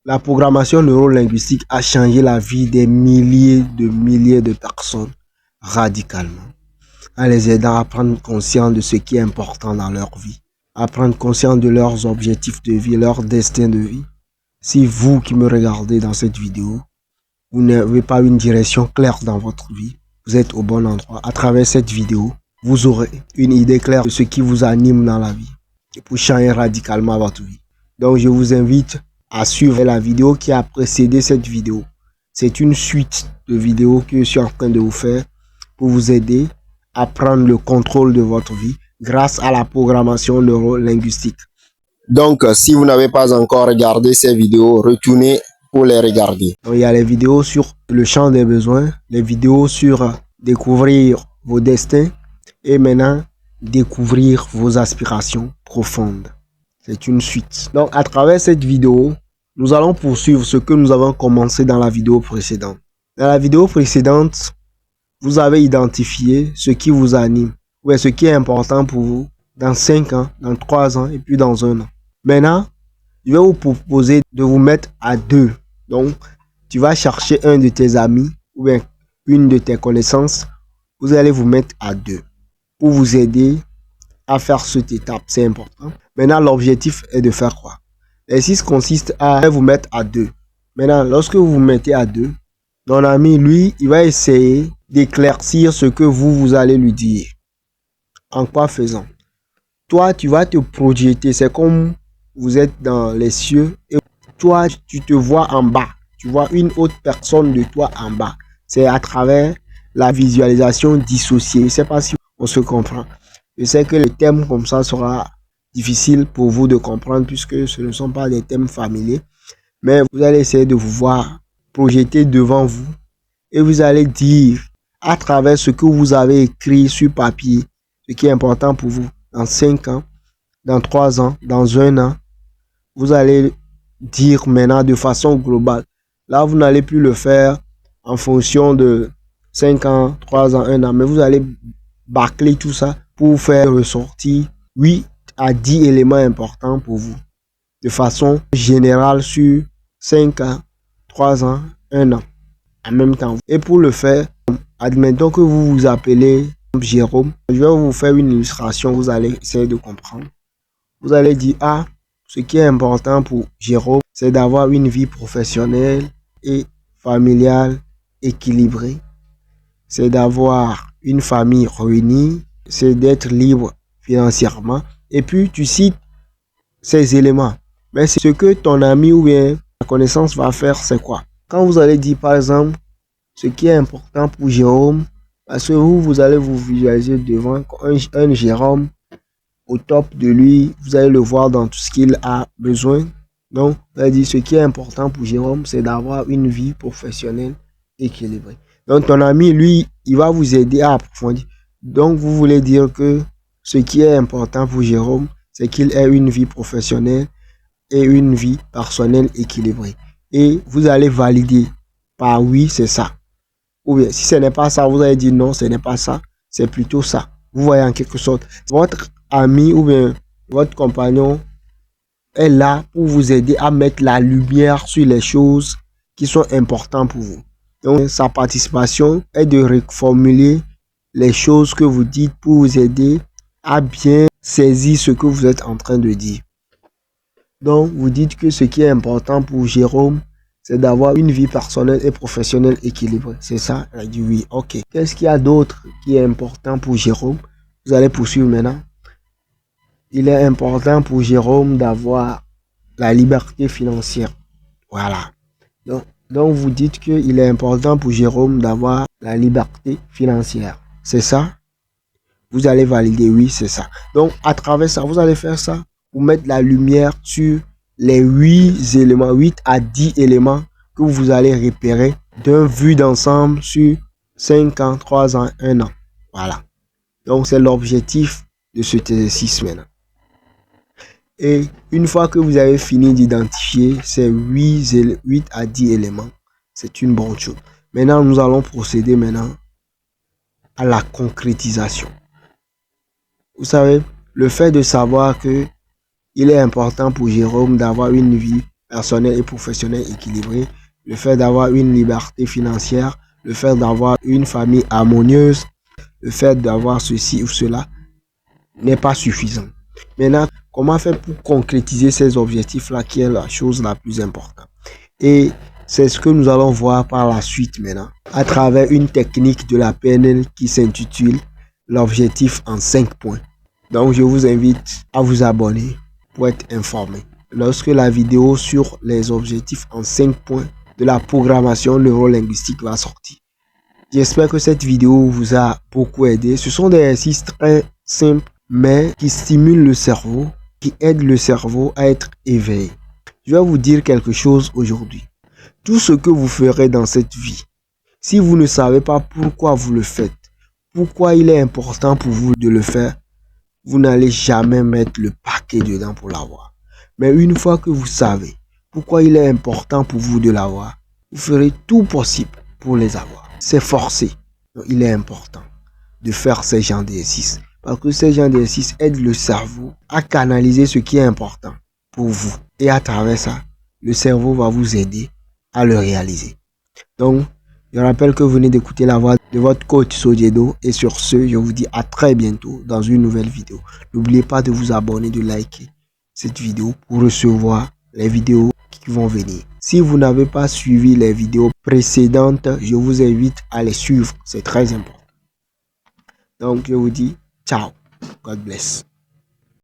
La programmation neurolinguistique a changé la vie des milliers de personnes radicalement, en les aidant à prendre conscience de ce qui est important dans leur vie, à prendre conscience de leurs objectifs de vie, leur destin de vie. Si vous qui me regardez dans cette vidéo, vous n'avez pas une direction claire dans votre vie, vous êtes au bon endroit. À travers cette vidéo, vous aurez une idée claire de ce qui vous anime dans la vie et pour changer radicalement votre vie. Donc je vous invite à suivre la vidéo qui a précédé cette vidéo. C'est une suite de vidéos que je suis en train de vous faire pour vous aider à prendre le contrôle de votre vie grâce à la programmation neurolinguistique. Donc, si vous n'avez pas encore regardé ces vidéos, retournez pour les regarder. Donc, il y a les vidéos sur le champ des besoins, les vidéos sur découvrir vos destins et maintenant découvrir vos aspirations profondes. C'est une suite. Donc, à travers cette vidéo, nous allons poursuivre ce que nous avons commencé dans la vidéo précédente. Dans la vidéo précédente, vous avez identifié ce qui vous anime, ou ce qui est important pour vous dans 5 ans, dans 3 ans et puis dans 1 an. Maintenant, je vais vous proposer de vous mettre à 2. Donc, tu vas chercher un de tes amis ou bien une de tes connaissances. Vous allez vous mettre à 2 pour vous aider à faire cette étape. C'est important. Maintenant, l'objectif est de faire quoi? L'exercice consiste à vous mettre à 2. Maintenant, lorsque vous vous mettez à 2, ton ami, lui, il va essayer d'éclaircir ce que vous allez lui dire. En quoi faisant? Toi, tu vas te projeter. C'est comme vous êtes dans les cieux et toi, tu te vois en bas. Tu vois une autre personne de toi en bas. C'est à travers la visualisation dissociée. Je ne sais pas si on se comprend. Je sais que le thème comme ça sera difficile pour vous de comprendre puisque ce ne sont pas des thèmes familiers. Mais vous allez essayer de vous voir projeter devant vous et vous allez dire à travers ce que vous avez écrit sur papier, ce qui est important pour vous dans 5 ans, dans 3 ans, dans 1 an. Vous allez dire maintenant de façon globale. Là, vous n'allez plus le faire en fonction de 5 ans, 3 ans, 1 an, mais vous allez bâcler tout ça pour faire ressortir 8 à 10 éléments importants pour vous de façon générale sur 5 ans, 3 ans, 1 an en même temps. Et pour le faire, admettons que vous vous appelez Jérôme. Je vais vous faire une illustration, vous allez essayer de comprendre. Vous allez dire, ce qui est important pour Jérôme, c'est d'avoir une vie professionnelle et familiale équilibrée. C'est d'avoir une famille réunie. C'est d'être libre financièrement. Et puis, tu cites ces éléments. Mais ce que ton ami ou bien la connaissance va faire, c'est quoi? Quand vous allez dire, par exemple, ce qui est important pour Jérôme, parce que vous allez vous visualiser devant un Jérôme au top de lui, vous allez le voir dans tout ce qu'il a besoin. Donc, vous allez dire, ce qui est important pour Jérôme, c'est d'avoir une vie professionnelle équilibrée. Donc, ton ami, lui, il va vous aider à approfondir. Donc, vous voulez dire que ce qui est important pour Jérôme, c'est qu'il ait une vie professionnelle et une vie personnelle équilibrée. Et vous allez valider par oui, c'est ça. Ou bien, si ce n'est pas ça, vous allez dire non, ce n'est pas ça, c'est plutôt ça. Vous voyez en quelque sorte, votre ami ou bien votre compagnon est là pour vous aider à mettre la lumière sur les choses qui sont importantes pour vous. Donc, sa participation est de reformuler les choses que vous dites pour vous aider à bien saisir ce que vous êtes en train de dire. Donc, vous dites que ce qui est important pour Jérôme, c'est d'avoir une vie personnelle et professionnelle équilibrée. C'est ça? Elle a dit oui. Ok. Qu'est-ce qu'il y a d'autre qui est important pour Jérôme? Vous allez poursuivre maintenant. Il est important pour Jérôme d'avoir la liberté financière. Voilà. Donc vous dites qu'il est important pour Jérôme d'avoir la liberté financière. C'est ça? Vous allez valider oui, c'est ça. Donc, à travers ça, vous allez faire ça pour mettre la lumière sur les 8 éléments, 8 à 10 éléments que vous allez repérer d'un vue d'ensemble sur 5 ans, 3 ans, 1 an. Voilà. Donc, c'est l'objectif de cet exercice maintenant. Et une fois que vous avez fini d'identifier ces 8 à 10 éléments, c'est une bonne chose. Maintenant, nous allons procéder maintenant à la concrétisation. Vous savez, le fait de savoir que il est important pour Jérôme d'avoir une vie personnel et professionnel équilibré, le fait d'avoir une liberté financière, le fait d'avoir une famille harmonieuse, le fait d'avoir ceci ou cela n'est pas suffisant. Maintenant, comment faire pour concrétiser ces objectifs-là qui est la chose la plus importante? Et c'est ce que nous allons voir par la suite maintenant, à travers une technique de la PNL qui s'intitule l'objectif en 5 points. Donc, je vous invite à vous abonner pour être informé. Lorsque la vidéo sur les objectifs en 5 points de la programmation neurolinguistique va sortir. J'espère que cette vidéo vous a beaucoup aidé. Ce sont des exercices très simples, mais qui stimulent le cerveau, qui aident le cerveau à être éveillé. Je vais vous dire quelque chose aujourd'hui. Tout ce que vous ferez dans cette vie, si vous ne savez pas pourquoi vous le faites, pourquoi il est important pour vous de le faire, vous n'allez jamais mettre le paquet dedans pour l'avoir. Mais une fois que vous savez pourquoi il est important pour vous de l'avoir, vous ferez tout possible pour les avoir. C'est forcé. Donc, il est important de faire ces genres d'exercices. Parce que ces genres d'exercices aident le cerveau à canaliser ce qui est important pour vous. Et à travers ça, le cerveau va vous aider à le réaliser. Donc, je rappelle que vous venez d'écouter la voix de votre coach Sojedo. Et sur ce, je vous dis à très bientôt dans une nouvelle vidéo. N'oubliez pas de vous abonner, de liker cette vidéo pour recevoir les vidéos qui vont venir. Si vous n'avez pas suivi les vidéos précédentes, je vous invite à les suivre. C'est très important. Donc, je vous dis ciao. God bless.